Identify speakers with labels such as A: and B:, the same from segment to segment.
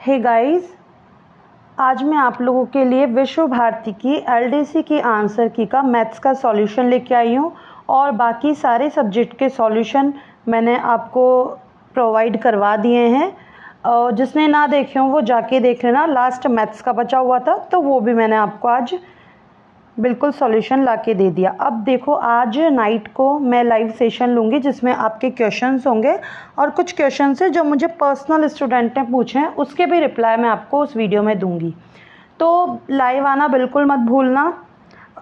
A: Hey guys, आज मैं आप लोगों के लिए विश्व भारती की एलडीसी की आंसर की का मैथ्स का सॉल्यूशन लेके आई हूँ और बाकी सारे सब्जेक्ट के सॉल्यूशन मैंने आपको प्रोवाइड करवा दिए हैं। और जिसने ना देखे हों वो जाके देख लेना। लास्ट मैथ्स का बचा हुआ था तो वो भी मैंने आपको आज बिल्कुल सॉल्यूशन ला के दे दिया। अब देखो, आज नाइट को मैं लाइव सेशन लूँगी जिसमें आपके क्वेश्चंस होंगे और कुछ क्वेश्चंस है जो मुझे पर्सनल स्टूडेंट ने पूछे हैं, उसके भी रिप्लाई मैं आपको उस वीडियो में दूंगी। तो लाइव आना बिल्कुल मत भूलना।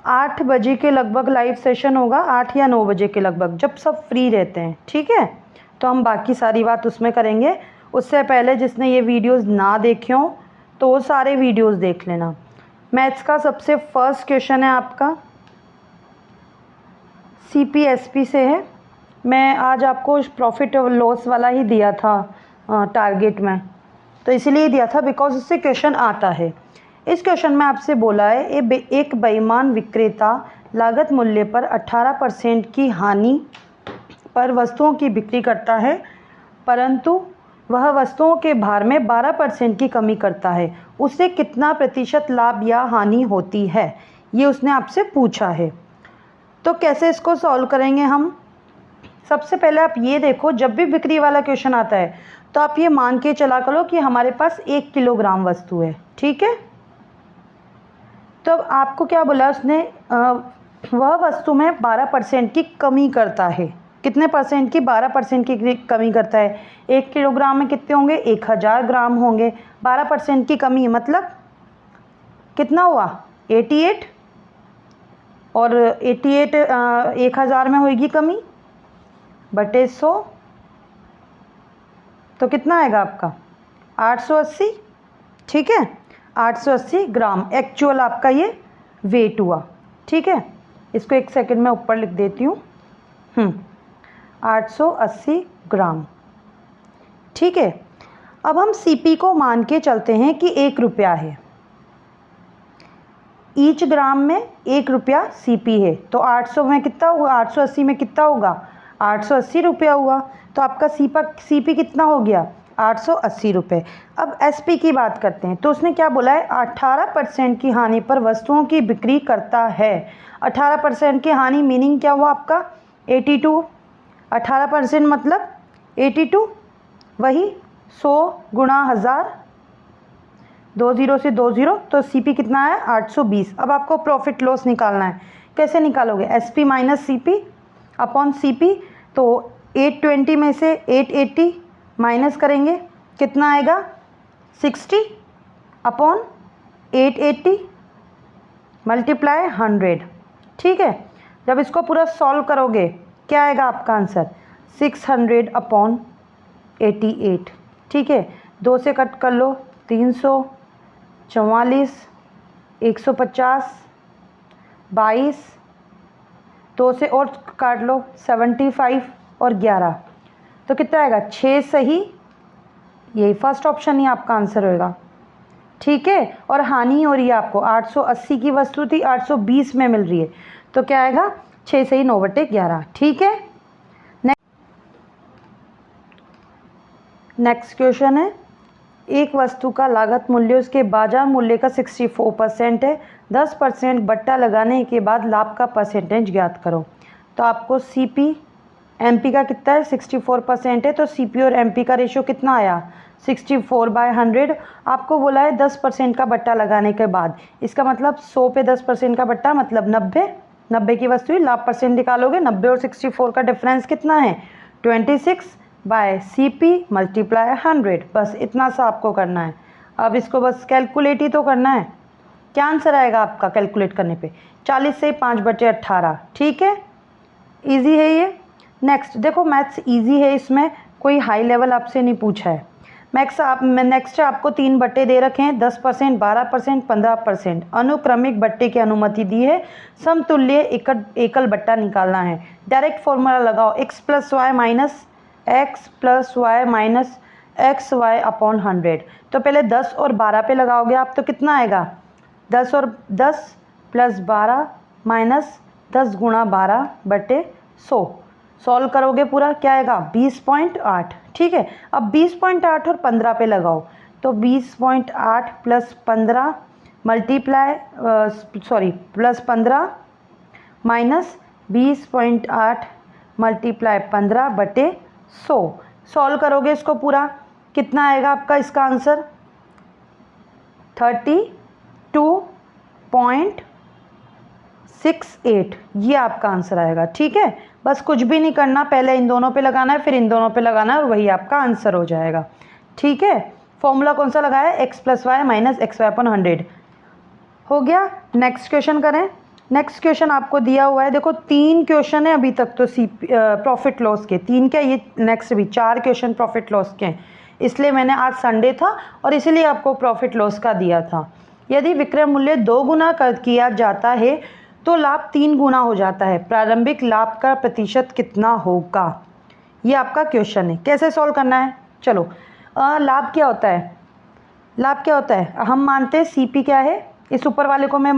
A: 8 बजे के लगभग लाइव सेशन होगा, 8 या 9 बजे के लगभग, जब सब फ्री रहते हैं। ठीक है, तो हम बाकी सारी बात उसमें करेंगे। उससे पहले जिसने ये वीडियोज़ ना देखे हों तो वो सारे वीडियोज़ देख लेना। मैथ्स का सबसे फर्स्ट क्वेश्चन है आपका CPSP से है। मैं आज आपको प्रॉफिट और लॉस वाला ही दिया था टारगेट में, तो इसीलिए दिया था बिकॉज उससे क्वेश्चन आता है। इस क्वेश्चन में आपसे बोला है एक बेईमान विक्रेता लागत मूल्य पर 18% की हानि पर वस्तुओं की बिक्री करता है, परंतु वह वस्तुओं के भार में 12% की कमी करता है। उसे कितना प्रतिशत लाभ या हानि होती है, ये उसने आपसे पूछा है। तो कैसे इसको सॉल्व करेंगे हम? सबसे पहले आप ये देखो, जब भी बिक्री वाला क्वेश्चन आता है तो आप ये मान के चला करो कि हमारे पास 1 किलोग्राम वस्तु है। ठीक है, तो आपको क्या बोला उसने? वह वस्तु में 12% की कमी करता है। कितने परसेंट की? 12% की कमी करता है। 1 किलोग्राम में कितने होंगे? 1000 ग्राम होंगे। 12% की कमी मतलब कितना हुआ? 88। और 88 1000 में होगी कमी बटे 100, तो कितना आएगा आपका? 880। ठीक है, 880 ग्राम एक्चुअल आपका ये वेट हुआ। ठीक है, इसको 1 सेकंड में ऊपर लिख देती हूँ। 880 ग्राम। ठीक है, अब हम CP को मान के चलते हैं कि 1 रुपया है। ईच ग्राम में 1 रुपया CP है, तो 800 में कितना हुआ? 880 में कितना होगा? 880 रुपया हुआ। तो आपका CP कितना हो गया? 880 रुपये। अब SP की बात करते हैं, तो उसने क्या बोला है? 18% की हानि पर वस्तुओं की बिक्री करता है। 18% की हानि मीनिंग क्या हुआ आपका? 82। 18% मतलब 82, वही 100 गुणा 1000, 2 0 से 2 0, तो CP कितना है? 820। अब आपको प्रॉफिट लॉस निकालना है। कैसे निकालोगे? SP minus CP upon CP। तो 820 में से 880 माइनस करेंगे, कितना आएगा? 60 अपॉन 880 मल्टीप्लाई 100। ठीक है, जब इसको पूरा सॉल्व करोगे क्या आएगा आपका आंसर? 600 अपॉन 88। ठीक है, 2 से कट कर लो, 344, 150, 22, 2 से और काट लो, 75 और 11, तो कितना आएगा? 6 सही। यही फर्स्ट ऑप्शन ही आपका आंसर होगा। ठीक है, और हानि हो रही है आपको, 880 की वस्तु थी, 820 में मिल रही है, तो क्या आएगा? 6 सही 9/11। ठीक है, नेक्स्ट क्वेश्चन है, एक वस्तु का लागत मूल्य उसके बाजार मूल्य का 64% है। 10% बट्टा लगाने के बाद लाभ का परसेंटेज ज्ञात करो। तो आपको CP MP का कितना है? 64% है, तो CP और MP का रेशियो कितना आया? 64/100। आपको बोला है 10% का बट्टा लगाने के बाद, इसका मतलब 100 पे 10% का बट्टा मतलब 90 की वस्तु, लाभ परसेंट निकालोगे। 90 और 64 का डिफरेंस कितना है? 26/CP multiply 100। बस इतना सा आपको करना है। अब इसको बस कैलकुलेट ही तो करना है। क्या आंसर आएगा आपका कैलकुलेट करने पे? 40 से 5/18। ठीक है, इजी है ये। नेक्स्ट देखो, मैथ्स इजी है, इसमें कोई हाई लेवल आपसे नहीं पूछा है। नेक्स्ट आपको 3 बट्टे दे रखे हैं, 10%, 12%, 15%। अनुक्रमिक बट्टे की अनुमति दी है। समतुल्य एकल बट्टा निकालना है। डायरेक्ट फॉर्मूला लगाओ, x + y minus xy upon 100। तो पहले 10 और 12 पे लगाओगे आप, तो कितना आएगा? 10 और 10 + 12 माइनस 10 गुणा 12/100। सॉल्व करोगे पूरा, क्या आएगा? 20.8। ठीक है, अब 20.8 और 15 पे लगाओ, तो 20.8 plus 15 multiply plus 15 minus 20.8 multiply 15 बटे 100। सॉल्व करोगे इसको पूरा, कितना आएगा आपका इसका आंसर? 32.68 ये आपका आंसर आएगा। ठीक है, बस कुछ भी नहीं करना, पहले इन दोनों पे लगाना है, फिर इन दोनों पे लगाना है, और वही आपका आंसर हो जाएगा। ठीक है, फॉर्मूला कौन सा लगाया? X plus y minus x y upon 100 हो गया। नेक्स्ट क्वेश्चन करें। नेक्स्ट क्वेश्चन आपको दिया हुआ है, देखो 3 क्वेश्चन है अभी तक तो प्रॉफिट लॉस के, 3 क्या, ये नेक्स्ट भी 4 क्वेश्चन प्रॉफिट लॉस के हैं, इसलिए मैंने आज संडे था और इसीलिए आपको प्रॉफिट लॉस का दिया था। यदि विक्रय मूल्य 2 गुना किया जाता है तो लाभ 3 गुना हो जाता है, प्रारंभिक लाभ का प्रतिशत कितना होगा? ये आपका क्वेश्चन है। कैसे सॉल्व करना है? चलो, लाभ क्या होता है? लाभ क्या होता है? हम मानते हैं सीपी क्या है, इस ऊपर वाले को मैं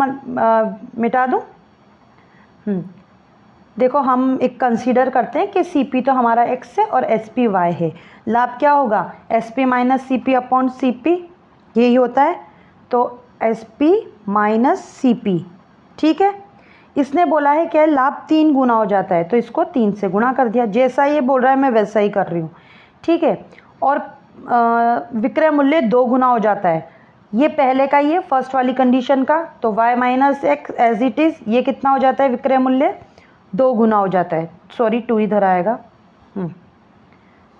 A: मिटा दूं। देखो, हम एक कंसीडर करते हैं कि सीपी तो हमारा एक्स है और एसपी वाई है। लाभ क्या होगा? SP minus CP upon CP, यही होता है। तो एसपी माइनस सीपी, ठीक है। इसने बोला है क्या, लाभ 3 गुना हो जाता है, तो इसको 3 से गुणा कर दिया। जैसा ये बोल रहा है मैं वैसा ही कर रही हूँ। ठीक है, और विक्रय मूल्य 2 गुना हो जाता है, ये पहले का ही है, फर्स्ट वाली कंडीशन का। तो y minus x as it is, ये कितना हो जाता है? विक्रय मूल्य 2 गुना हो जाता है। सॉरी, 2 इधर आएगा।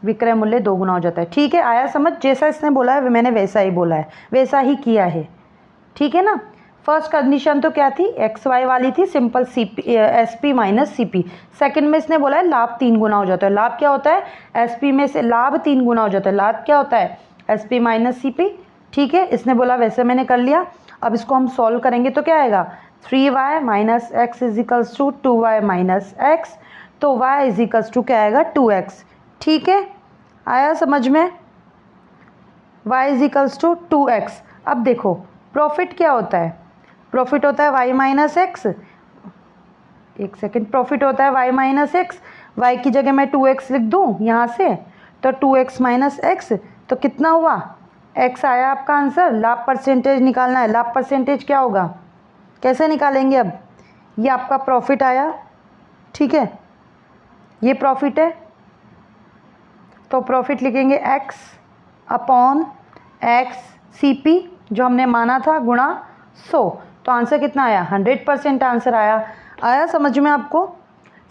A: विक्रय मूल्य 2 गुना हो जाता है। ठीक है, आया समझ? जैसा इसने बोला है मैंने वैसा ही बोला है, वैसा ही किया है। ठीक है ना। फर्स्ट कंडीशन तो क्या थी? एक्स वाई वाली थी, simple S P minus C P. Second में इसने बोला है लाभ 3 गुना हो जाता है। लाभ क्या होता है? एस पी में से लाभ 3 गुना हो जाता है। लाभ क्या होता है? S P minus C P. ठीक है, इसने बोला वैसे मैंने कर लिया। अब इसको हम सॉल्व करेंगे तो क्या आएगा? 3y minus x equals to 2y minus x, तो y इजिकल्स टू क्या आएगा? 2x। ठीक है, आया समझ में? y equals to 2x। अब देखो प्रॉफिट क्या होता है? प्रॉफिट होता है y माइनस एक्स, एक सेकेंड, प्रॉफिट होता है y माइनस एक्स। y की जगह मैं 2x लिख दूँ यहाँ से, तो 2x माइनस एक्स, तो कितना हुआ? x आया आपका आंसर। लाभ परसेंटेज निकालना है। लाभ परसेंटेज क्या होगा? कैसे निकालेंगे? अब ये आपका प्रॉफिट आया, ठीक है, ये प्रॉफिट है, तो प्रॉफिट लिखेंगे x upon x C P जो हमने माना था गुणा 100, तो आंसर कितना आया? 100% आंसर आया। आया समझ में आपको?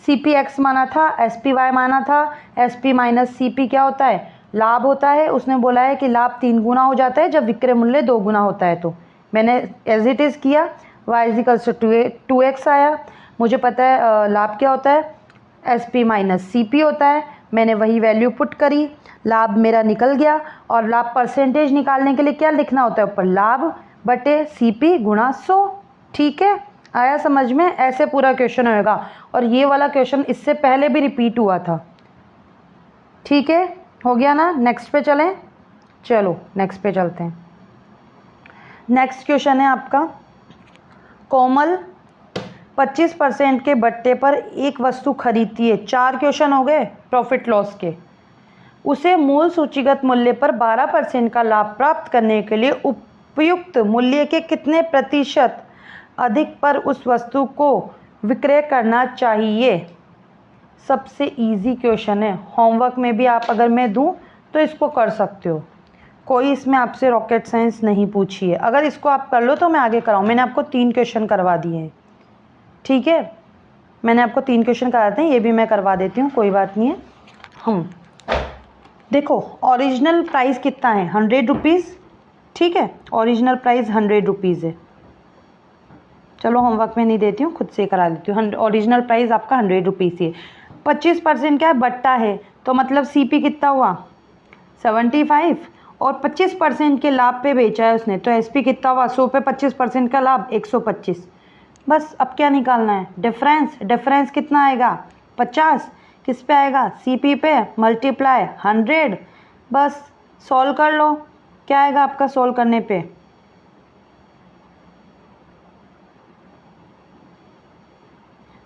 A: सी पी एक्स माना था, एस पी वाई माना था, S P minus C P क्या होता है? लाभ होता है। उसने बोला है कि लाभ 3 गुना हो जाता है जब विक्रय मूल्य 2 गुना होता है, तो मैंने एज इट इज़ किया। y इजिकल्स टू 2x आया। मुझे पता है लाभ क्या होता है? S P minus C P होता है। मैंने वही वैल्यू पुट करी, लाभ मेरा निकल गया। और लाभ परसेंटेज निकालने के लिए क्या लिखना होता है? ऊपर लाभ बटे सी पी गुणा 100। ठीक है, आया समझ में? ऐसे पूरा क्वेश्चन होगा। और ये वाला क्वेश्चन इससे पहले भी रिपीट हुआ था। ठीक है, हो गया ना। नेक्स्ट पे चलें। चलो नेक्स्ट पे चलते हैं। नेक्स्ट क्वेश्चन है आपका, कोमल 25% के बट्टे पर एक वस्तु खरीदती है। 4 क्वेश्चन हो गए प्रॉफिट लॉस के। उसे मूल सूचीगत मूल्य पर 12% का लाभ प्राप्त करने के लिए उपयुक्त मूल्य के कितने प्रतिशत अधिक पर उस वस्तु को विक्रय करना चाहिए? सबसे इजी क्वेश्चन है। होमवर्क में भी आप अगर मैं दूं तो इसको कर सकते हो, कोई इसमें आपसे रॉकेट साइंस नहीं पूछी है। अगर इसको आप कर लो तो मैं आगे कराऊँ। मैंने आपको 3 क्वेश्चन करवा दिए हैं। ठीक है, मैंने आपको 3 क्वेश्चन कराते हैं, ये भी मैं करवा देती हूँ, कोई बात नहीं है। देखो ओरिजिनल प्राइस कितना है? 100 रुपीज़। ठीक है, ओरिजिनल प्राइस 100 रुपीज़ है। चलो होमवर्क में नहीं देती हूँ, खुद से करा लेती हूँ। ओरिजिनल प्राइस आपका 100 रुपीज़ ही है। 25% क्या है? बट्टा है, तो मतलब सीपी कितना हुआ? 75। और 25% के लाभ पे बेचा है उसने, तो एसपी कितना हुआ? 100 पे 25% का लाभ 125। बस अब क्या निकालना है? डिफरेंस। डिफरेंस कितना आएगा? 50। किस पे आएगा? सीपी पे मल्टीप्लाई 100। बस सॉल्व कर लो, क्या आएगा आपका सॉल्व करने पे?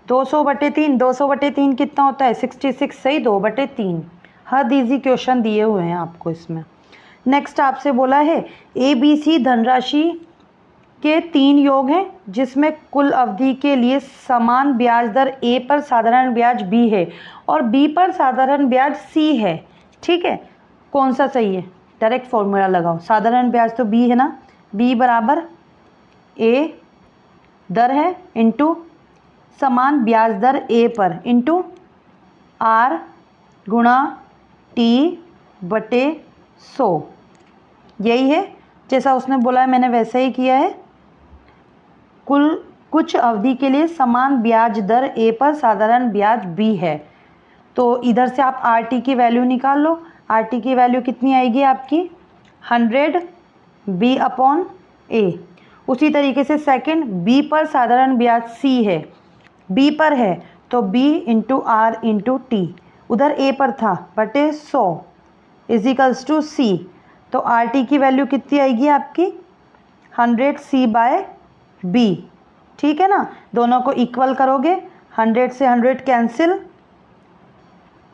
A: 200/3। 200/3 कितना होता है? 66। सही, 2/3। हद इजी क्वेश्चन दिए हुए हैं आपको इसमें। नेक्स्ट आपसे बोला है ए बी सी धनराशि के 3 योग हैं जिसमें कुल अवधि के लिए समान ब्याज दर ए पर साधारण ब्याज बी है और बी पर साधारण ब्याज सी है। ठीक है, कौन सा सही है? डायरेक्ट फॉर्मूला लगाओ। साधारण ब्याज तो बी है ना, बी बराबर ए दर है इंटू समान ब्याज दर ए पर इंटू आर गुणा टी बटे 100। यही है, जैसा उसने बोला है मैंने वैसा ही किया है। कुछ अवधि के लिए समान ब्याज दर ए पर साधारण ब्याज बी है। तो इधर से आप आर टी की वैल्यू निकाल लो। आर टी की वैल्यू कितनी आएगी आपकी? 100 बी अपॉन ए। उसी तरीके से सेकंड, बी पर साधारण ब्याज सी है, बी पर है तो B into R into T, उधर ए पर था बटे 100 इजिकल्स टू सी। तो आर टी की वैल्यू कितनी आएगी आपकी? 100 सी बाय बी। ठीक है ना, दोनों को इक्वल करोगे, 100 से 100 cancel,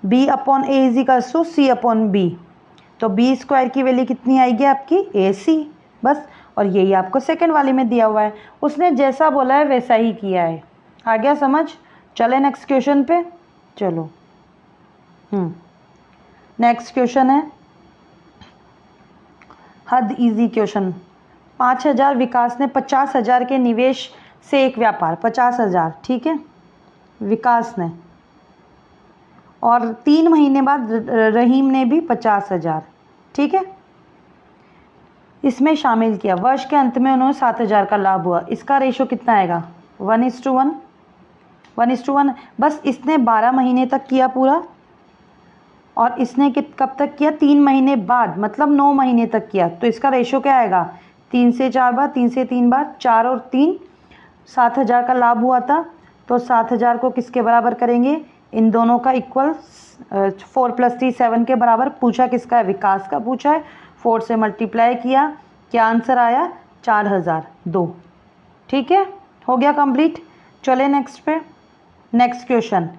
A: B upon A equals to C upon B. तो बी स्क्वायर की वैल्यू कितनी आएगी आपकी? ए सी। बस, और यही आपको सेकंड वाले में दिया हुआ है। उसने जैसा बोला है वैसा ही किया है। आ गया समझ? चले नेक्स्ट क्वेश्चन पे। चलो नेक्स्ट क्वेश्चन है हद इजी क्वेश्चन। 5000 विकास ने 50,000 के निवेश से एक व्यापार, 50,000, ठीक है, विकास ने, और 3 महीने बाद रहीम ने भी 50,000, ठीक है, इसमें शामिल किया। वर्ष के अंत में उन्होंने 7,000 का लाभ हुआ। इसका रेशो कितना आएगा? 1:1, 1:1। बस इसने 12 महीने तक किया पूरा, और इसने कब तक किया? 3 महीने बाद, मतलब 9 महीने तक किया। तो इसका रेशो क्या आएगा? 3 से 4 बार, 3 से 3 बार, 4 और 3, 7,000 का लाभ हुआ था। तो 7,000 को किसके बराबर करेंगे? इन दोनों का इक्वल 4 + 3 7 के बराबर। पूछा किसका है? विकास का पूछा है। 4 से मल्टीप्लाई किया, क्या आंसर आया? 4,002। ठीक है, हो गया कंप्लीट। चले नेक्स्ट पे। नेक्स्ट क्वेश्चन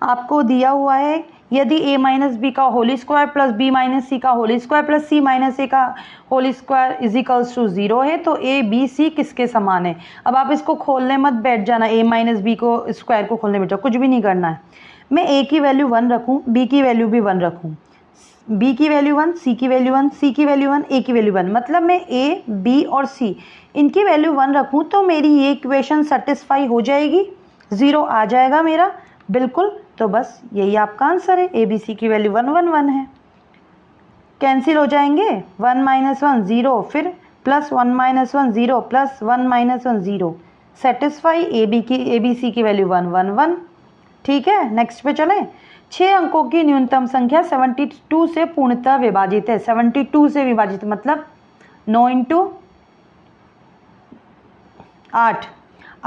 A: आपको दिया हुआ है, यदि a माइनस बी का whole square plus b minus C का whole square plus c minus A का होल स्क्वायर इजिकल्स टू 0 है तो a b c किसके समान है? अब आप इसको खोलने मत बैठ जाना, a माइनस बी को स्क्वायर को खोलने बैठ जाओ, कुछ भी नहीं करना है। मैं a की वैल्यू 1 रखूँ, b की वैल्यू भी 1 रखूँ, b की वैल्यू 1, c की वैल्यू 1, c की वैल्यू 1, a की वैल्यू 1, मतलब मैं a b और c इनकी वैल्यू 1 रखूँ तो मेरी ये इक्वेशन सेटिस्फाई हो जाएगी, 0 आ जाएगा मेरा, बिल्कुल। तो बस यही आपका आंसर है, ए बी सी की वैल्यू 1 1 1 है। कैंसिल हो जाएंगे, 1 - 1 0, फिर plus 1 - 1 0 plus 1 - 1 0, satisfy A B C की वैल्यू 1 1 1। ठीक है, नेक्स्ट पे चलें। 6 अंकों की न्यूनतम संख्या 72 से पूर्णतः विभाजित है। 72 से विभाजित मतलब 9 × 8।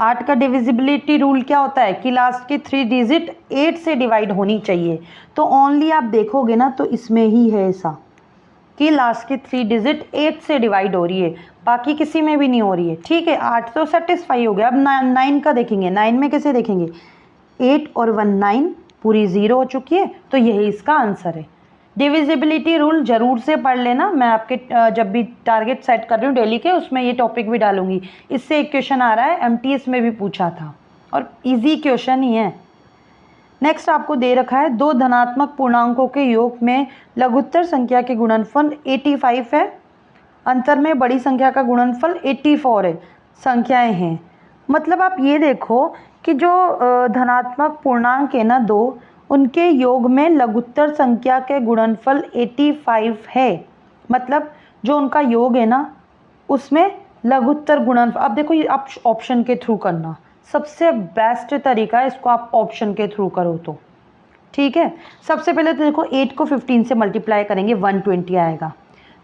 A: 8 का डिविजिबिलिटी रूल क्या होता है कि लास्ट की 3 डिजिट 8 से डिवाइड होनी चाहिए। तो ओनली आप देखोगे ना तो इसमें ही है ऐसा कि लास्ट की 3 डिजिट 8 से डिवाइड हो रही है, बाकी किसी में भी नहीं हो रही है। ठीक है, 8 तो सेटिस्फाई हो गया। अब 9 का देखेंगे। 9 में कैसे देखेंगे? 8 और 1 9, पूरी 0 हो चुकी है, तो यही इसका आंसर है। डिविजिबिलिटी रूल जरूर से पढ़ लेना, मैं आपके जब भी टारगेट सेट कर रही हूँ डेली के, उसमें ये टॉपिक भी डालूंगी। इससे एक क्वेश्चन आ रहा है, एमटीएस में भी पूछा था और इजी क्वेश्चन ही है। नेक्स्ट आपको दे रखा है, 2 धनात्मक पूर्णांकों के योग में लघुत्तर संख्या के गुणनफल 85 है, अंतर में बड़ी संख्या का गुणनफल 84 है, संख्याएं हैं। मतलब आप ये देखो कि जो धनात्मक पूर्णांक है ना 2, उनके योग में लघुत्तर संख्या के गुणनफल 85 है। मतलब जो उनका योग है ना उसमें लघुत्तर गुणनफल। अब देखो ये आप ऑप्शन के थ्रू करना सबसे बेस्ट तरीका है, इसको आप ऑप्शन के थ्रू करो तो ठीक है। सबसे पहले तो देखो 8 को 15 से मल्टीप्लाई करेंगे 120 आएगा,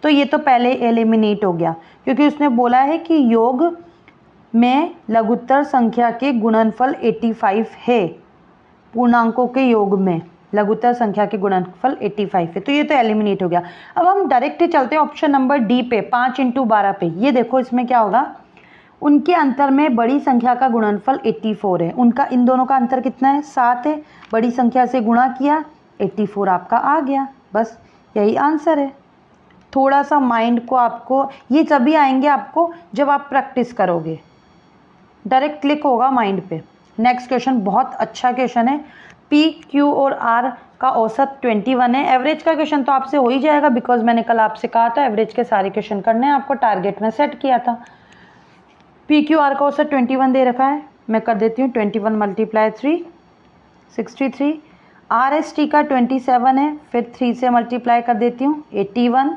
A: तो ये तो पहले एलिमिनेट हो गया क्योंकि उसने बोला है कि योग में लघुत्तर संख्या के गुणनफल 85 है। पूर्णांकों के योग में लघुत्तर संख्या के गुणनफल 85 है, तो ये तो एलिमिनेट हो गया। अब हम डायरेक्ट चलते हैं ऑप्शन नंबर डी पे, 5 × 12 पे। ये देखो इसमें क्या होगा, उनके अंतर में बड़ी संख्या का गुणनफल 84 है। उनका इन दोनों का अंतर कितना है? 7 है। बड़ी संख्या से गुणा किया 84 आपका आ गया, बस यही आंसर है। थोड़ा सा माइंड को आपको, ये तभी आएंगे आपको जब आप प्रैक्टिस करोगे, डायरेक्ट क्लिक होगा माइंड पे। नेक्स्ट क्वेश्चन बहुत अच्छा क्वेश्चन है। पी क्यू और आर का औसत 21 है। एवरेज का क्वेश्चन तो आपसे हो ही जाएगा, बिकॉज मैंने कल आपसे कहा था एवरेज के सारे क्वेश्चन करने हैं, आपको टारगेट में सेट किया था। पी क्यू आर का औसत 21 दे रखा है, मैं कर देती हूँ 21 मल्टीप्लाई 3 63। आर एस टी का 27 है, फिर 3 से मल्टीप्लाई कर देती हूँ 81।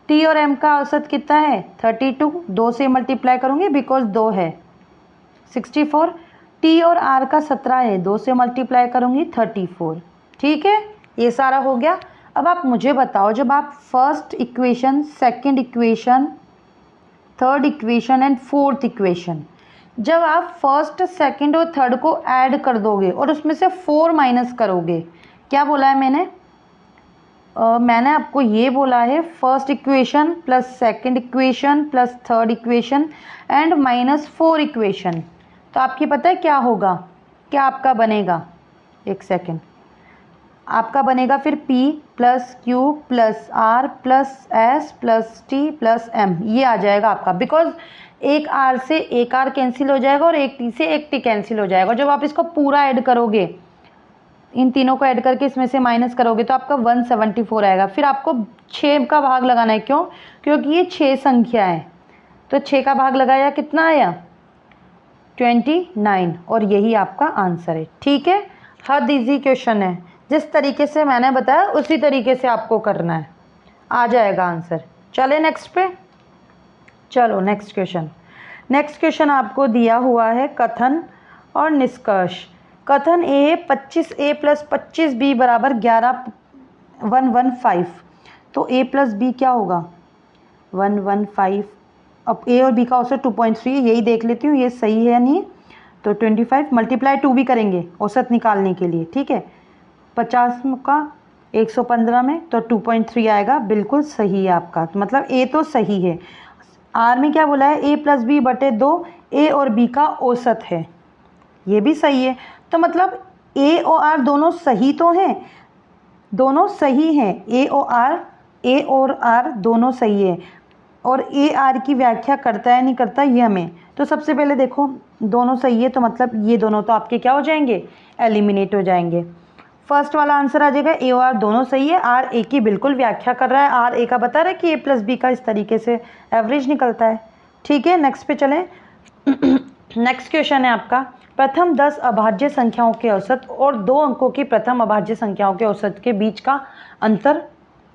A: टी और एम का औसत कितना है 32, 2 से मल्टीप्लाई करूँगी बिकॉज 2 है 64। टी और आर का 17 है, 2 से मल्टीप्लाई करूँगी 34। ठीक है, ये सारा हो गया। अब आप मुझे बताओ, जब आप first equation, second equation, third equation and fourth equation, जब आप फर्स्ट सेकंड और थर्ड को ऐड कर दोगे और उसमें से 4 माइनस करोगे, क्या बोला है मैंने? मैंने आपको ये बोला है first equation plus second equation plus third equation and minus 4 equation. तो आपकी पता है क्या होगा, क्या आपका बनेगा? एक सेकंड, आपका बनेगा फिर P plus Q plus R plus S plus T plus M, ये आ जाएगा आपका। बिकॉज एक R से एक R कैंसिल हो जाएगा और एक T से एक T कैंसिल हो जाएगा। जब आप इसको पूरा ऐड करोगे, इन तीनों को ऐड करके इसमें से माइनस करोगे तो आपका 174 आएगा। फिर आपको 6 का भाग लगाना है, क्यों? क्योंकि ये 6 संख्या है, तो 6 का भाग लगाया, कितना आया 29, और यही आपका आंसर है। ठीक है, हद इजी क्वेश्चन है, जिस तरीके से मैंने बताया उसी तरीके से आपको करना है, आ जाएगा आंसर। चले नेक्स्ट पे, चलो नेक्स्ट क्वेश्चन। नेक्स्ट क्वेश्चन आपको दिया हुआ है कथन और निष्कर्ष। कथन ए 25a प्लस 25b बराबर 115। तो a प्लस b क्या होगा 115। अब a और b का औसत 2.3 है, यही देख लेती हूँ ये सही है या नहीं। तो 25 मल्टीप्लाई 2 भी करेंगे औसत निकालने के लिए। ठीक है, 50 का 115 में तो 2.3 आएगा, बिल्कुल सही है आपका। तो मतलब a तो सही है। आर में क्या बोला है, a प्लस बी बटे 2, a और b का औसत है, ये भी सही है। तो मतलब a और r दोनों सही तो हैं, दोनों सही हैं, a और r दोनों सही है। और a r की व्याख्या करता है नहीं करता ये हमें, तो सबसे पहले देखो दोनों सही है, तो मतलब ये दोनों तो आपके क्या हो जाएंगे, एलिमिनेट हो जाएंगे। फर्स्ट वाला आंसर आ जाएगा ए और आर दोनों सही है। आर ए की बिल्कुल व्याख्या कर रहा है, आर ए का बता रहा है कि ए प्लस बी का इस तरीके से एवरेज निकलता है। ठीक है, नेक्स्ट पे चलें। नेक्स्ट क्वेश्चन है आपका, प्रथम 10 अभाज्य संख्याओं के औसत और 2 अंकों की प्रथम अभाज्य संख्याओं के औसत के बीच का अंतर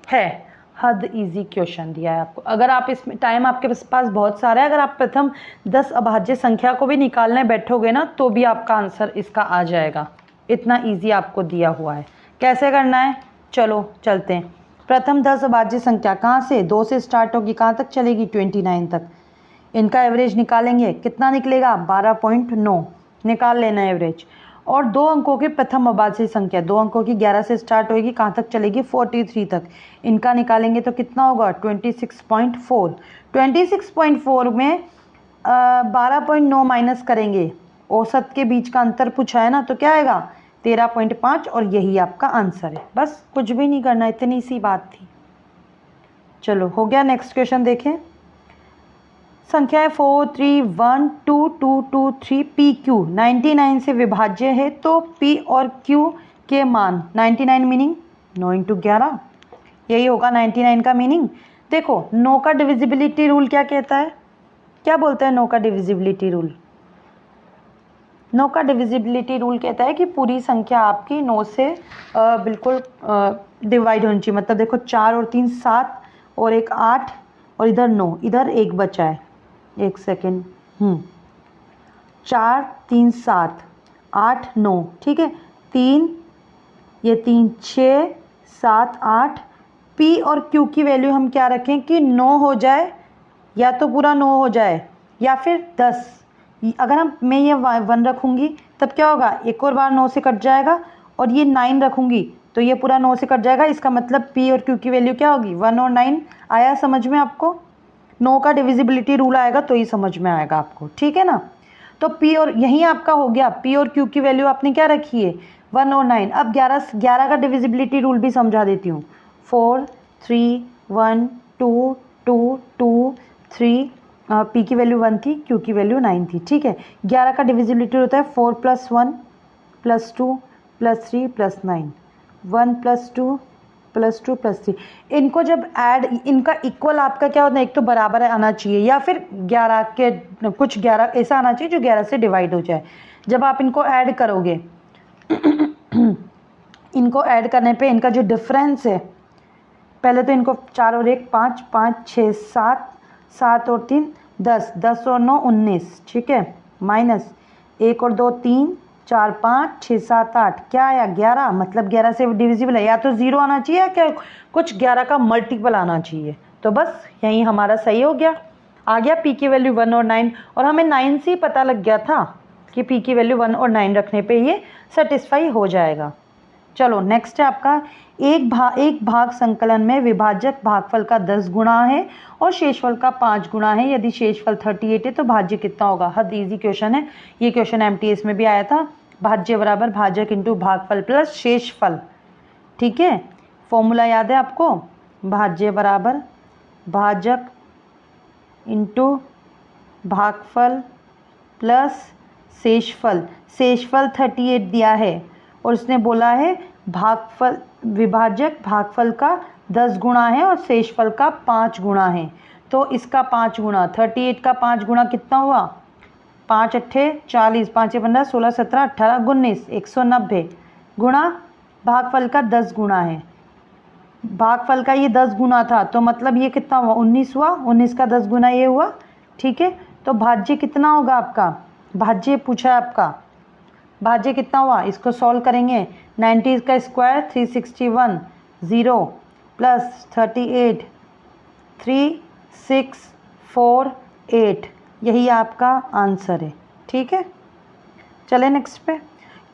A: है। हद इजी क्वेश्चन दिया है आपको। अगर आप इसमें टाइम आपके पास बहुत सारा है, अगर आप प्रथम 10 अभाज्य संख्या को भी निकालने बैठोगे ना तो भी आपका आंसर इसका आ जाएगा, इतना इजी आपको दिया हुआ है। कैसे करना है, चलो चलते हैं। प्रथम 10 अभाज्य संख्या कहाँ से, 2 से स्टार्ट होगी, कहाँ तक चलेगी 29 तक। इनका एवरेज निकालेंगे, कितना निकलेगा 12.9, निकाल लेना एवरेज। और 2 अंकों के प्रथम अभाज्य संख्या, 2 अंकों की 11 से स्टार्ट होगी, कहाँ तक चलेगी 43 तक। इनका निकालेंगे तो कितना होगा 26.4। 26.4 में 12.9 माइनस करेंगे, औसत के बीच का अंतर पूछा है ना, तो क्या आएगा 13.5, और यही आपका आंसर है। बस कुछ भी नहीं करना, इतनी सी बात थी। चलो हो गया, नेक्स्ट क्वेश्चन देखें। संख्या है 4 3 1 2 2 2 3 पी क्यू 99 से विभाज्य है, तो पी और क्यू के मान 99 मीनिंग 9 × 11, यही होगा 99 का मीनिंग। देखो 9 का डिविजिबिलिटी रूल क्या कहता है, क्या बोलते हैं 9 का डिविजिबिलिटी रूल? 9 का डिविजिबिलिटी रूल कहता है कि पूरी संख्या आपकी 9 से बिल्कुल डिवाइड होनी चाहिए। मतलब देखो 4 और 3 7 और एक 8 और इधर 9, इधर 1 बचा है। एक सेकेंड, 4 3 7 8 9, ठीक है, 3 ये 3 6 7 8। पी और क्यू की वैल्यू हम क्या रखें कि 9 हो जाए, या तो पूरा 9 हो जाए या फिर 10। अगर मैं ये 1 रखूँगी तब क्या होगा, एक और बार 9 से कट जाएगा, और ये 9 रखूँगी तो ये पूरा 9 से कट जाएगा। इसका मतलब पी और क्यू की वैल्यू क्या होगी 1 और 9। आया समझ में आपको? 9 का डिविजिबिलिटी रूल आएगा तो ही समझ में आएगा आपको, ठीक है ना। तो पी और यहीं आपका हो गया, पी और क्यू की वैल्यू आपने क्या रखी है 1 और 9। अब 11 का डिविजिबिलिटी रूल भी समझा देती हूँ। 4 3 1 2 2 2 3, पी की वैल्यू 1 थी, क्यू की वैल्यू 9 थी। ठीक है, 11 का डिविजिबिलिटी होता है 4 + 1 + 2 + 3 + 9, 1 + 2 + 2 + 3। इनको जब ऐड, इनका इक्वल आपका क्या होता है, एक तो बराबर आना चाहिए या फिर 11 के कुछ 11 ऐसा आना चाहिए जो 11 से डिवाइड हो जाए। जब आप इनको ऐड करोगे इनको ऐड करने पे इनका जो डिफरेंस है, पहले तो इनको 4 और 1 5, 5 6 7, 7 और 3 10, 10 और 9 19। ठीक है, माइनस 1 और 2 3, 4 5 6 7 8, क्या आया 11, मतलब 11 से डिविजिबल है, या तो 0 आना चाहिए या क्या कुछ 11 का मल्टीपल आना चाहिए। तो बस यही हमारा सही हो गया, आ गया पी की वैल्यू 1 और 9, और हमें 9 से ही पता लग गया था कि पी की वैल्यू 1 और 9 रखने पे ये सेटिस्फाई हो जाएगा। चलो नेक्स्ट है आपका, एक भाग संकलन में विभाजक भागफल का 10 गुना है और शेषफल का 5 गुना है। यदि शेषफल 38 है तो भाज्य कितना होगा। हद इजी क्वेश्चन है, ये क्वेश्चन एमटीएस में भी आया था। भाज्य बराबर भाजक इंटू भागफल प्लस शेषफल। ठीक है, फॉर्मूला याद है आपको, भाज्य बराबर भाजक इंटू भागफल प्लस शेषफल। शेषफल 38 दिया है और उसने बोला है भागफल, विभाजक भागफल का 10 गुना है और शेषफल का 5 गुना है। तो इसका 5 गुना, 38 का 5 गुना कितना हुआ, 5 अट्ठे 40, 5 15 16 17 18 19, 190 गुना भागफल का 10 गुना है। भागफल का ये 10 गुना था तो मतलब ये कितना हुआ, 19 हुआ, 19 का 10 गुना ये हुआ। ठीक है, तो भाज्य कितना होगा आपका, भाज्य पूछा है आपका, भाज्य कितना हुआ, इसको सॉल्व करेंगे। 90 का स्क्वायर 361, 0 प्लस 38 3648, यही आपका आंसर है। ठीक है, चले नेक्स्ट पे।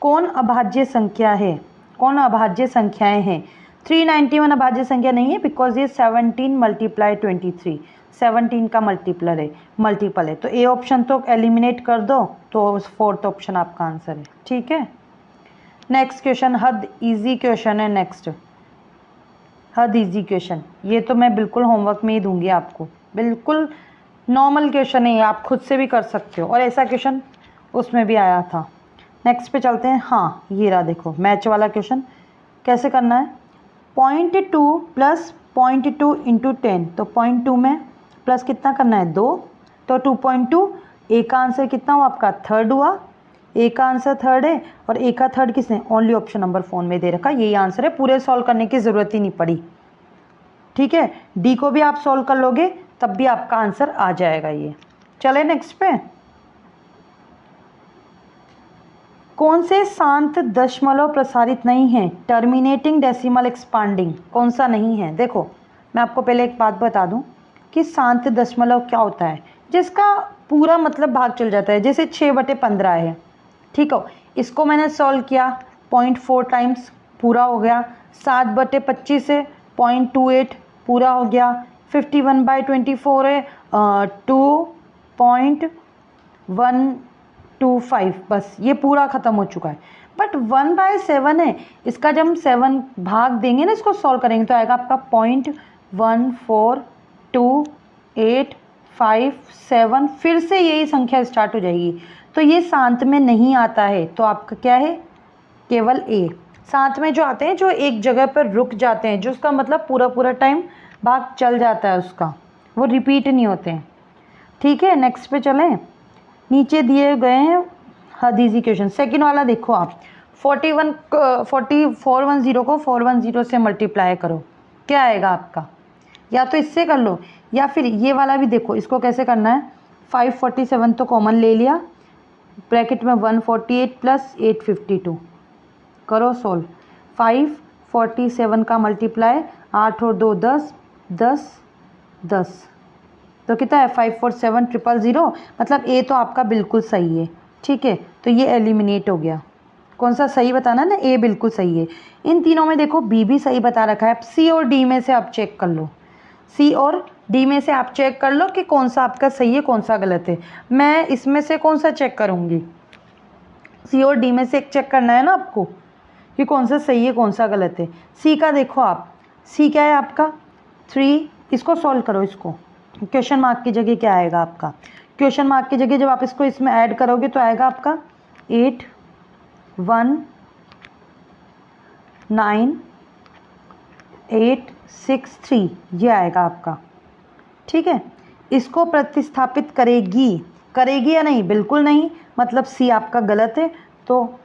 A: कौन अभाज्य संख्या है, कौन अभाज्य संख्याएं हैं। 391 अभाज्य संख्या नहीं है बिकॉज ये 17 × 23, 17 का मल्टीपल है। तो ए ऑप्शन तो एलिमिनेट कर दो, तो फोर्थ ऑप्शन आपका आंसर है। ठीक है, नेक्स्ट क्वेश्चन, हद इजी क्वेश्चन है। नेक्स्ट हद इजी क्वेश्चन, ये तो मैं बिल्कुल होमवर्क में ही दूंगी आपको, बिल्कुल नॉर्मल क्वेश्चन है, आप खुद से भी कर सकते हो, और ऐसा क्वेश्चन उसमें भी आया था। नेक्स्ट पे चलते हैं। हाँ, ये रहा, देखो मैच वाला क्वेश्चन कैसे करना है। 0.2 प्लस 0.2 इंटू 10, तो 0.2 में प्लस कितना करना है 2, तो 2.2, ए का आंसर कितना हुआ आपका, थर्ड हुआ, ए का आंसर थर्ड है, और ए का थर्ड किसने, ओनली ऑप्शन नंबर फोन में दे रखा, यही आंसर है, पूरे सॉल्व करने की ज़रूरत ही नहीं पड़ी। ठीक है, डी को भी आप सॉल्व कर लोगे तब भी आपका आंसर आ जाएगा ये। चले नेक्स्ट पे। कौन से शांत दशमलव प्रसारित नहीं है, टर्मिनेटिंग डेसिमल एक्सपांडिंग, कौन सा नहीं है। देखो मैं आपको पहले एक बात बता दूं कि शांत दशमलव क्या होता है, जिसका पूरा मतलब भाग चल जाता है, जैसे 6/15 है। ठीक है, इसको मैंने सॉल्व किया 0.4 टाइम्स, पूरा हो गया। 7/25 है 0.28, पूरा हो गया। 51/24 है 2.125, बस ये पूरा ख़त्म हो चुका है। बट 1/7 है, इसका जब हम 7 भाग देंगे ना, इसको सॉल्व करेंगे तो आएगा आपका 0.1428557, फिर से यही संख्या स्टार्ट हो जाएगी। तो ये शांत में नहीं आता है, तो आपका क्या है, केवल ए। साथ में जो आते हैं जो एक जगह पर रुक जाते हैं, जो उसका मतलब पूरा टाइम भाग चल जाता है उसका, वो रिपीट नहीं होते हैं। ठीक है, नेक्स्ट पे चलें। नीचे दिए गए हैं हद इजी क्वेश्चन। सेकंड वाला देखो आप, 410 को 410 से मल्टीप्लाई करो, क्या आएगा आपका, या तो इससे कर लो या फिर ये वाला भी देखो, इसको कैसे करना है। 547 तो कॉमन ले लिया, ब्रैकेट में 148 प्लस 852, करो सोल्व। 547 का मल्टीप्लाई 8 और 2 10, 10 10, तो कितना है 547000, मतलब ए तो आपका बिल्कुल सही है। ठीक है, तो ये एलिमिनेट हो गया। कौन सा सही बताना ना, ए बिल्कुल सही है। इन तीनों में देखो बी भी सही बता रखा है, सी और डी में से आप चेक कर लो, सी और डी में से आप चेक कर लो कि कौन सा आपका सही है कौन सा गलत है। मैं इसमें से कौन सा चेक करूँगी, सी और डी में से एक चेक करना है ना आपको कि कौन सा सही है कौन सा गलत है। सी का देखो आप, सी क्या है आपका 3 इसको सॉल्व करो। इसको क्वेश्चन मार्क की जगह क्या आएगा आपका? क्वेश्चन मार्क की जगह जब आप इसको इसमें ऐड करोगे तो आएगा आपका 8,1,9,8,6,3 ये आएगा आपका। ठीक है, इसको प्रतिस्थापित करेगी या नहीं? बिल्कुल नहीं, मतलब सी आपका गलत है। तो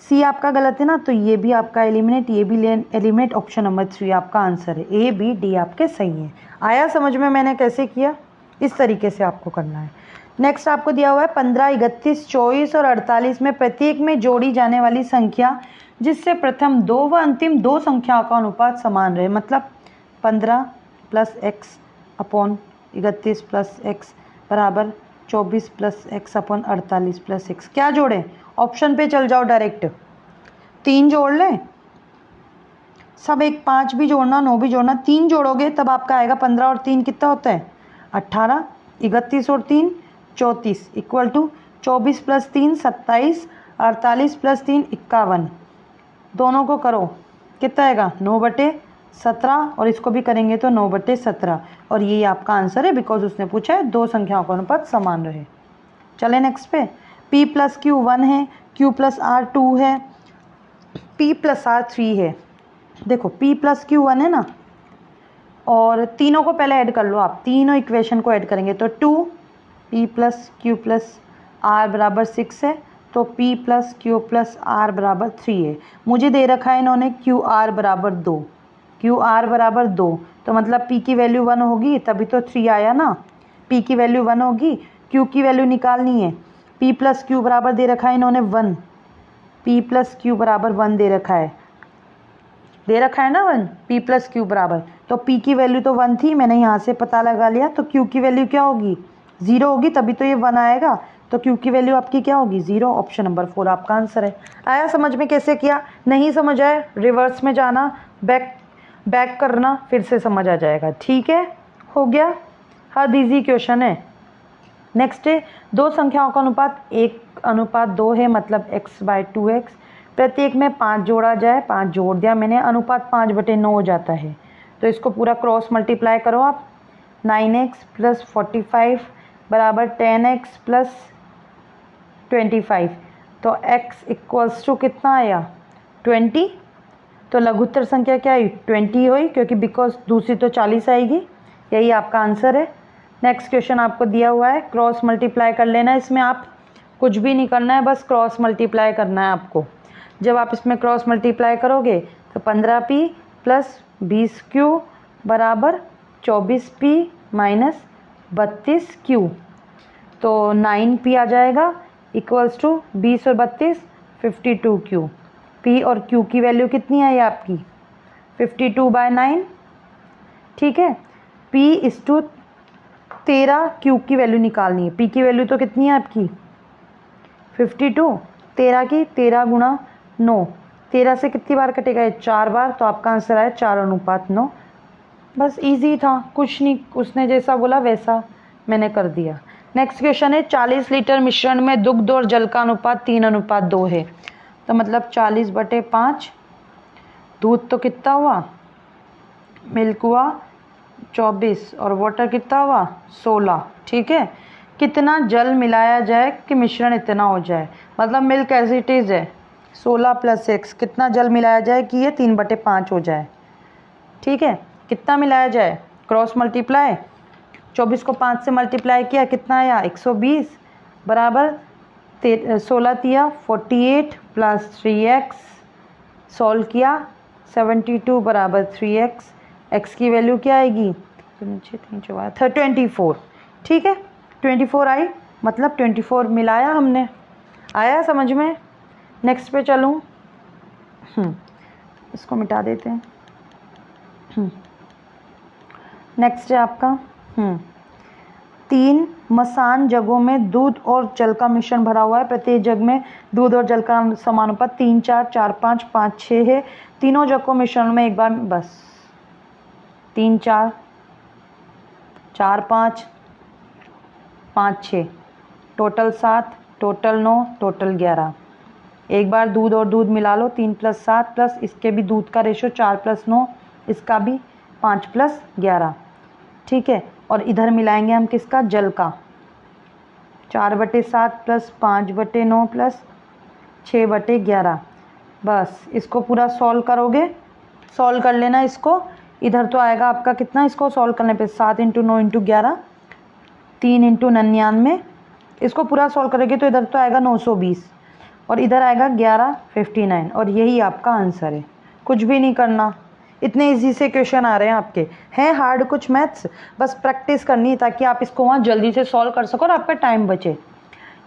A: सी आपका गलत है ना, तो ये भी आपका एलिमिनेट, ये भी एलिमिनेट। ऑप्शन नंबर 3 आपका आंसर है। ए बी डी आपके सही है। आया समझ में मैंने कैसे किया? इस तरीके से आपको करना है। नेक्स्ट आपको दिया हुआ है 15, 31, 24 और 48 में प्रत्येक में जोड़ी जाने वाली संख्या जिससे प्रथम दो व अंतिम दो संख्याओं का अनुपात समान रहे। मतलब 15 plus x upon 31 plus x बराबर 24 plus x upon 48 plus x. क्या जोड़ें? ऑप्शन पे चल जाओ डायरेक्ट। 3 जोड़ लें सब, एक 5 भी जोड़ना 9 भी जोड़ना। 3 जोड़ोगे तब आपका आएगा 15 और 3 कितना होता है? 18, 31 और 3 34 इक्वल टू 24 प्लस 3 27, 48 प्लस 3 51। दोनों को करो कितना आएगा? 9/17 और इसको भी करेंगे तो 9/17 और ये आपका आंसर है बिकॉज उसने पूछा है दो संख्याओं का अनुपात समान रहे। चले नेक्स्ट पे। P प्लस क्यू 1 है, Q प्लस R 2 है, P प्लस R 3 है। देखो P प्लस क्यू 1 है ना, और तीनों को पहले ऐड कर लो आप। तीनों इक्वेशन को ऐड करेंगे तो 2 P plus Q plus R बराबर 6 है, तो P plus Q plus R बराबर 3 है। मुझे दे रखा है इन्होंने QR बराबर 2, QR बराबर 2, तो मतलब P की वैल्यू 1 होगी तभी तो 3 आया ना। P की वैल्यू 1 होगी, Q की वैल्यू निकालनी है। P प्लस क्यू बराबर दे रखा है इन्होंने 1, P प्लस क्यू बराबर 1 दे रखा है ना 1, P प्लस क्यू बराबर। तो P की वैल्यू तो 1 थी, मैंने यहाँ से पता लगा लिया, तो Q की वैल्यू क्या होगी? 0 होगी, तभी तो ये 1 आएगा। तो Q की वैल्यू आपकी क्या होगी? 0। ऑप्शन नंबर 4 आपका आंसर है। आया समझ में कैसे किया? नहीं समझ आए रिवर्स में जाना, बैक करना, फिर से समझ आ जाएगा। ठीक है, हो गया। हद ईजी क्वेश्चन है। नेक्स्ट है, दो संख्याओं का अनुपात 1:2 है, मतलब x/2x। प्रत्येक में 5 जोड़ा जाए, 5 जोड़ दिया मैंने, अनुपात 5/9 हो जाता है। तो इसको पूरा क्रॉस मल्टीप्लाई करो आप। 9x प्लस 45 बराबर 10x प्लस 25। तो x इक्वल्स टू कितना आया? 20। तो लघुत्तर संख्या क्या आई? 20 हुई, क्योंकि बिकॉज दूसरी तो 40 आएगी। यही आपका आंसर है। नेक्स्ट क्वेश्चन आपको दिया हुआ है, क्रॉस मल्टीप्लाई कर लेना। इसमें आप कुछ भी नहीं करना है, बस क्रॉस मल्टीप्लाई करना है आपको। जब आप इसमें क्रॉस मल्टीप्लाई करोगे तो 15p प्लस 20q बराबर 24p माइनस 32q, तो 9p आ जाएगा इक्वल्स टू 20 और 32 52q। p और q की वैल्यू कितनी आई आपकी? 52/9। ठीक है, p इस टू 13, q की वैल्यू निकालनी है। p की वैल्यू तो कितनी है आपकी? 52, 13 की 13 गुणा 9, 13 से कितनी बार कटेगा? 4 बार। तो आपका आंसर आया 4:9। बस इजी था, कुछ नहीं, उसने जैसा बोला वैसा मैंने कर दिया। नेक्स्ट क्वेश्चन है, 40 लीटर मिश्रण में दुग्ध और जल का अनुपात 3:2 है। तो मतलब 40/5। दूध तो कितना हुआ? मिल्क हुआ 24 और वाटर कितना हुआ? 16। ठीक है, कितना जल मिलाया जाए कि मिश्रण इतना हो जाए? मतलब मिल्क एज इट इज़ है, 16 प्लस x, कितना जल मिलाया जाए कि ये 3/5 हो जाए? ठीक है, कितना मिलाया जाए? क्रॉस मल्टीप्लाई, 24 को 5 से मल्टीप्लाई किया, कितना आया? 120 बराबर 16 दिया 48 प्लस 3x, सॉल्व किया 72 बराबर 3x। x की वैल्यू क्या आएगी? 24। ठीक है, 24 आई, मतलब 24 मिलाया हमने। आया समझ में? नेक्स्ट पे चलूँ, इसको मिटा देते हैं। नेक्स्ट है आपका 3 मसान जगों में दूध और जल का मिश्रण भरा हुआ है। प्रत्येक जग में दूध और जल का समानुपात 3, 4, 4, 5, 5, 6 है। तीनों जग को मिश्रण में एक बार बस 3, 4, 4, 5, 5, 6, टोटल 7, टोटल 9, टोटल 11। एक बार दूध और दूध मिला लो, 3 + 7 प्लस इसके भी दूध का रेशो 4 + 9, इसका भी 5 + 11। ठीक है। और इधर मिलाएंगे हम किसका, जल का, 4/7 प्लस 5/9 प्लस 6/11। बस इसको पूरा सॉल्व करोगे, सॉल्व कर लेना इसको। इधर तो आएगा आपका कितना, इसको सॉल्व करने पे 7 × 9 × 11, 3 × 99। इसको पूरा सॉल्व करोगे तो इधर तो आएगा 920 और इधर आएगा 1159 और यही आपका आंसर है। कुछ भी नहीं करना, इतने इजी से क्वेश्चन आ रहे हैं आपके। हैं हार्ड कुछ मैथ्स, बस प्रैक्टिस करनी है ताकि आप इसको वहाँ जल्दी से सॉल्व कर सको और आपका टाइम बचे।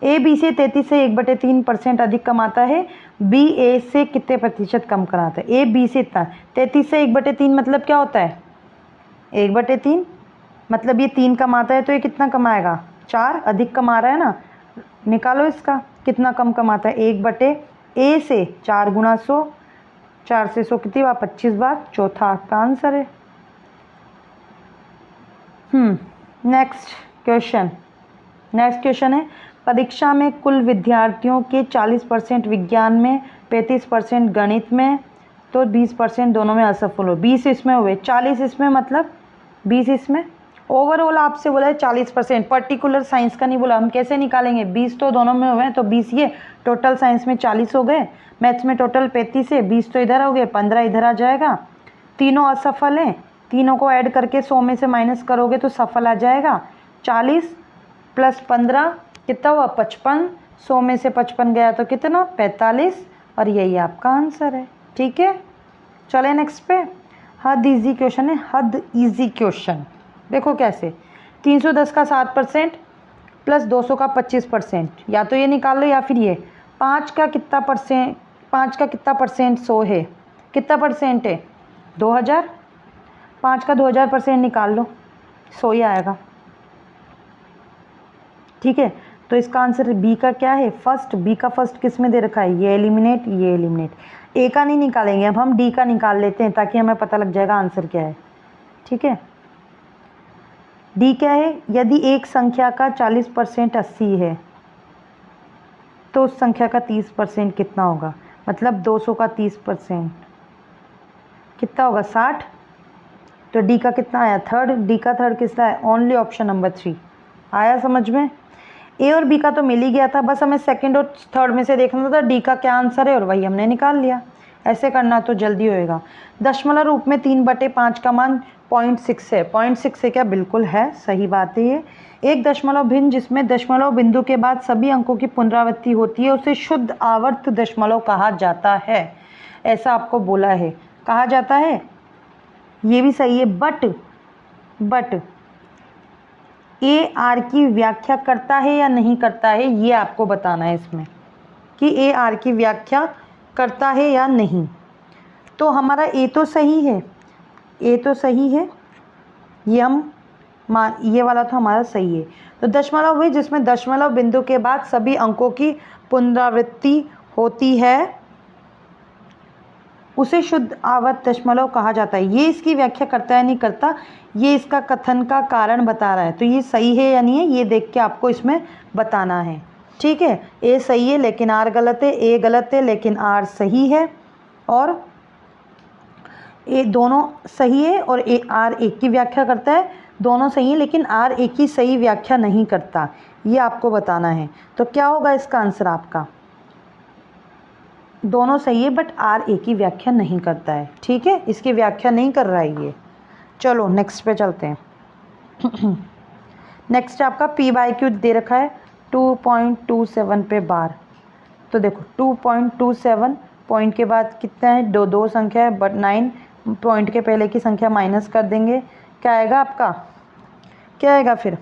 A: ए बी से 33 से 1/3% अधिक कमाता है, बी ए से कितने प्रतिशत कम कराता है। ए बी से इतना, 33 से 1/3 मतलब क्या होता है, 1/3 मतलब ये 3 कमाता है तो ये कितना कमाएगा, 4 अधिक कमा रहा है ना। निकालो इसका कितना कम कमाता है, 1/ए से 4 × 100, 4 से 100 कितनी बार, 25 बार। चौथा आपका आंसर है। नेक्स्ट क्वेश्चन है, परीक्षा में कुल विद्यार्थियों के 40% विज्ञान में, 35% गणित में, तो 20% दोनों में असफल हो। 20 इसमें हुए, 40 इसमें, मतलब 20 इसमें। ओवरऑल आपसे बोला है 40%, पर्टिकुलर साइंस का नहीं बोला। हम कैसे निकालेंगे, 20 तो दोनों में हुए हैं तो 20 ये, टोटल साइंस में 40 हो गए, मैथ्स में टोटल 35 है, 20 तो इधर हो गए, 15 इधर आ जाएगा। तीनों असफल हैं, तीनों को ऐड करके 100 में से माइनस करोगे तो सफल आ जाएगा। 40 + 15 कितना हुआ, 55। 100 में से 55 गया तो कितना, 45 और यही आपका आंसर है। ठीक है, चले नेक्स्ट पे। हद इजी क्वेश्चन है, हद इजी क्वेश्चन। देखो कैसे, 310 का 7% प्लस 200 का 25%, या तो ये निकाल लो या फिर ये। 5 का कितना परसेंट 100 है, कितना परसेंट है, 2000। 5 का 2000% निकाल लो, 100 ही आएगा। ठीक है, तो इसका आंसर बी का क्या है, फर्स्ट। बी का फर्स्ट किस में दे रखा है, ये एलिमिनेट, ये एलिमिनेट। ए का नहीं निकालेंगे, अब हम डी का निकाल लेते हैं ताकि हमें पता लग जाएगा आंसर क्या है। ठीक है, डी क्या है, यदि एक संख्या का 40% 80 है तो उस संख्या का 30% कितना होगा, मतलब 200 का 30% कितना होगा, 60। तो डी का कितना आया, थर्ड। डी का थर्ड कितना है, ओनली ऑप्शन नंबर 3 आया समझ में। ए और बी का तो मिल ही गया था, बस हमें सेकंड और थर्ड में से देखना था डी का क्या आंसर है और वही हमने निकाल लिया। ऐसे करना तो जल्दी होएगा। दशमलव रूप में 3/5 का मान 0.6 है। 0.6 है क्या, बिल्कुल है, सही बात है ये। एक दशमलव भिन्न जिसमें दशमलव बिंदु के बाद सभी अंकों की पुनरावृत्ति होती है उसे शुद्ध आवर्त दशमलव कहा जाता है, ऐसा आपको बोला है, कहा जाता है। ये भी सही है, बट ए आर की व्याख्या करता है या नहीं करता है, ये आपको बताना है इसमें कि ए आर की व्याख्या करता है या नहीं। तो हमारा ए तो सही है, ए तो सही है, ये वाला तो हमारा सही है। तो दशमलव हुई जिसमें दशमलव बिंदु के बाद सभी अंकों की पुनरावृत्ति होती है उसे शुद्ध आवर्त दशमलव कहा जाता है। ये इसकी व्याख्या करता है नहीं करता, ये इसका कथन का कारण बता रहा है। तो ये सही है या नहीं है, ये देख के आपको इसमें बताना है। ठीक है, ए सही है लेकिन आर गलत है, ए गलत है लेकिन आर सही है, और ए दोनों सही है और ए आर एक की व्याख्या करता है। दोनों सही है लेकिन आर एक की सही व्याख्या नहीं करता, ये आपको बताना है। तो क्या होगा इसका आंसर आपका, दोनों सही है बट आर ए की व्याख्या नहीं करता है। ठीक है, इसकी व्याख्या नहीं कर रहा है ये। चलो नेक्स्ट पे चलते हैं। नेक्स्ट आपका p/q दे रखा है 2.27 पे बार। तो देखो 2.27 पॉइंट के बाद कितना है, दो संख्या है बट 9 पॉइंट के पहले की संख्या माइनस कर देंगे, क्या आएगा आपका, क्या आएगा फिर,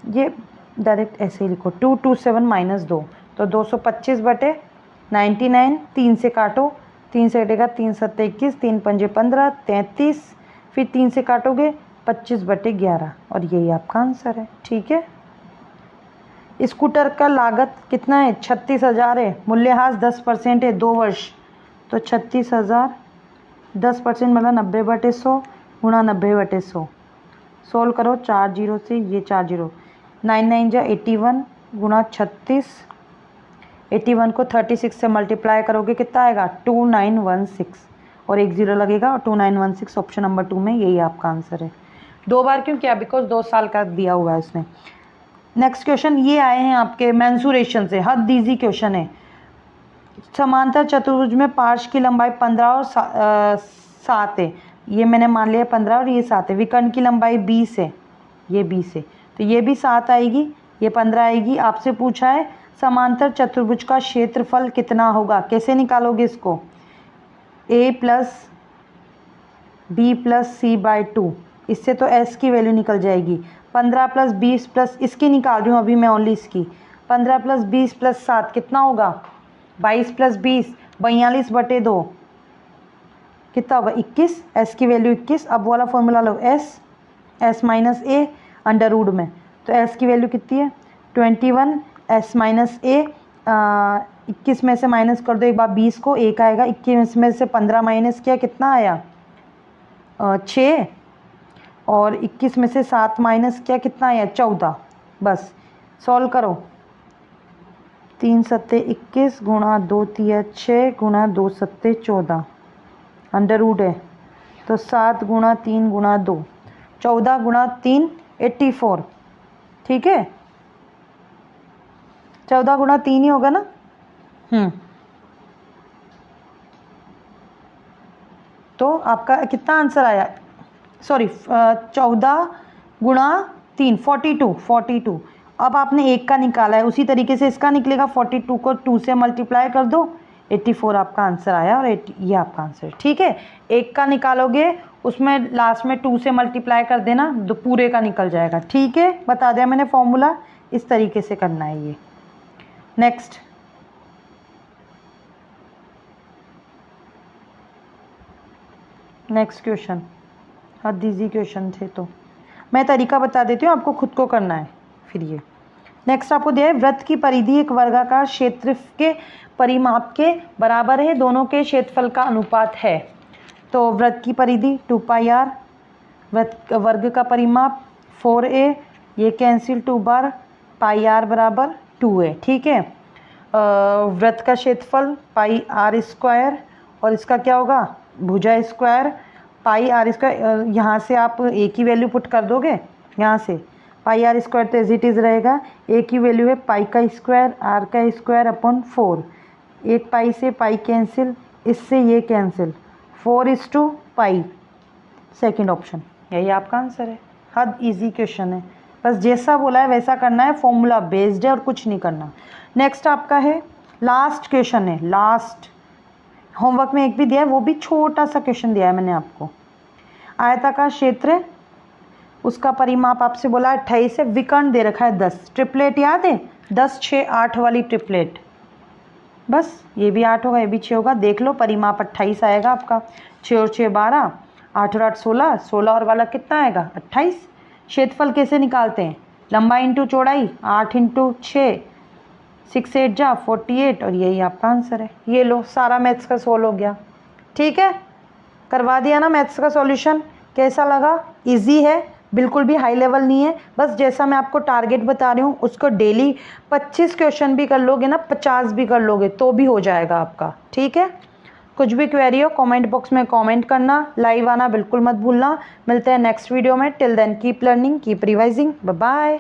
A: ये डायरेक्ट ऐसे ही लिखो 227 - 2 तो 225/99। 3 से काटो, 3 से कटेगा 3 × 7 = 21, 3 × 5 = 15, 33, फिर 3 से काटोगे 25/11 और यही आपका आंसर है। ठीक है, स्कूटर का लागत कितना है, 36,000 है, मूल्यह्रास 10% है 2 वर्ष, तो 36,000 10% मतलब 90/100 गुणा 90/100। सोल्व करो, 4 0 से ये 4 0, 9 9 = 81 गुणा 36, 81 को 36 से मल्टीप्लाई करोगे कितना आएगा, 2916 और 1 0 लगेगा और 2916 ऑप्शन नंबर 2 में यही आपका आंसर है। 2 बार क्यों किया? बिकॉज 2 साल का दिया हुआ है उसने। नेक्स्ट क्वेश्चन ये आए हैं आपके मेंसुरेशन से, हद ईजी क्वेश्चन है। समांतर चतुर्भुज में पार्श्व की लंबाई 15 और 7 है, ये मैंने मान लिया 15 और ये 7 है। विकर्ण की लंबाई 20 है, ये 20 है, तो ये भी 7 आएगी, ये 15 आएगी। आपसे पूछा है समांतर चतुर्भुज का क्षेत्रफल कितना होगा, कैसे निकालोगे इसको? a plus B plus C by 2, इससे तो s की वैल्यू निकल जाएगी। 15 प्लस 20 प्लस इसकी निकाल रही हूँ अभी मैं ओनली इसकी। 15 प्लस 20 प्लस 7 कितना होगा? 22 प्लस 20 42/2 कितना होगा? 21। s की वैल्यू 21। अब वाला formula low, s minus A under root में, तो s की वैल्यू कितनी है? 21। s माइनस ए 21 में से माइनस कर दो एक बार 20 को, 1 आएगा। 21 में से 15 माइनस किया, कितना आया? 6। और 21 में से 7 माइनस किया, कितना आया? 14। बस सॉल्व करो। 3 सत्ते 21 गुणा 2 तिया 6 गुणा 2 सत्ते 14 अंडर रूट है, तो 7 गुणा 3 गुणा 2 14 गुणा 3 84। ठीक है, 14 गुणा 3 ही होगा ना। तो आपका कितना आंसर आया? सॉरी 14 गुणा 3 42। अब आपने 1 का निकाला है, उसी तरीके से इसका निकलेगा। 42 को 2 से मल्टीप्लाई कर दो, 84 आपका आंसर आया, और ये आपका आंसर। ठीक है, 1 का निकालोगे उसमें लास्ट में 2 से मल्टीप्लाई कर देना, तो पूरे का निकल जाएगा। ठीक है, बता दिया मैंने फॉर्मूला, इस तरीके से करना है ये। नेक्स्ट क्वेश्चन, हद इजी क्वेश्चन थे, तो मैं तरीका बता देती हूँ, आपको खुद को करना है फिर ये। नेक्स्ट आपको दिया है वृत्त की परिधि एक वर्गाकार क्षेत्र के परिमाप के बराबर है, दोनों के क्षेत्रफल का अनुपात है। तो वृत्त की परिधि 2 पाई आर, वर्ग का परिमाप 4a, ये कैंसिल 2 बार, पाई आर बराबर 2 है। ठीक है, वृत्त का क्षेत्रफल पाई आर स्क्वायर, और इसका क्या होगा? भुजा स्क्वायर पाई आर स्क्वायर। यहाँ से आप a की वैल्यू पुट कर दोगे, यहाँ से पाई आर स्क्वायर तो एज इट इज़ रहेगा। a की वैल्यू है पाई का स्क्वायर आर का स्क्वायर अपॉन 4। एक पाई से पाई कैंसिल, इससे ये कैंसिल, 4 पाई, सेकेंड ऑप्शन। यही आपका आंसर है। हद इजी क्वेश्चन है, बस जैसा बोला है वैसा करना है, फॉर्मूला बेस्ड है और कुछ नहीं करना। नेक्स्ट आपका है लास्ट क्वेश्चन है, लास्ट। होमवर्क में एक भी दिया है, वो भी छोटा सा क्वेश्चन दिया है मैंने आपको। आयताकार क्षेत्र, उसका परिमाप आपसे बोला 28 है, विकर्ण दे रखा है 10। ट्रिपलेट याद है? 10 6 8 वाली ट्रिपलेट, बस ये भी 8 होगा, ये भी 6 होगा। देख लो, परिमाप 28 आएगा आपका। 6 और 6 12, 8 और 8 16, 16 और वाला कितना आएगा? 28। क्षेत्रफल कैसे निकालते हैं? लंबाई इंटू चौड़ाई, 8 इंटू 6, 6 8 जा 48, और यही आपका आंसर है। ये लो, सारा मैथ्स का सोल्व हो गया। ठीक है, करवा दिया ना मैथ्स का सॉल्यूशन। कैसा लगा? इजी है, बिल्कुल भी हाई लेवल नहीं है। बस जैसा मैं आपको टारगेट बता रही हूँ, उसको डेली 25 क्वेश्चन भी कर लोगे ना, 50 भी कर लोगे तो भी हो जाएगा आपका। ठीक है, कुछ भी क्वेरी हो कमेंट बॉक्स में कमेंट करना, लाइव आना बिल्कुल मत भूलना। मिलते हैं नेक्स्ट वीडियो में। Till then keep learning, keep revising, bye bye.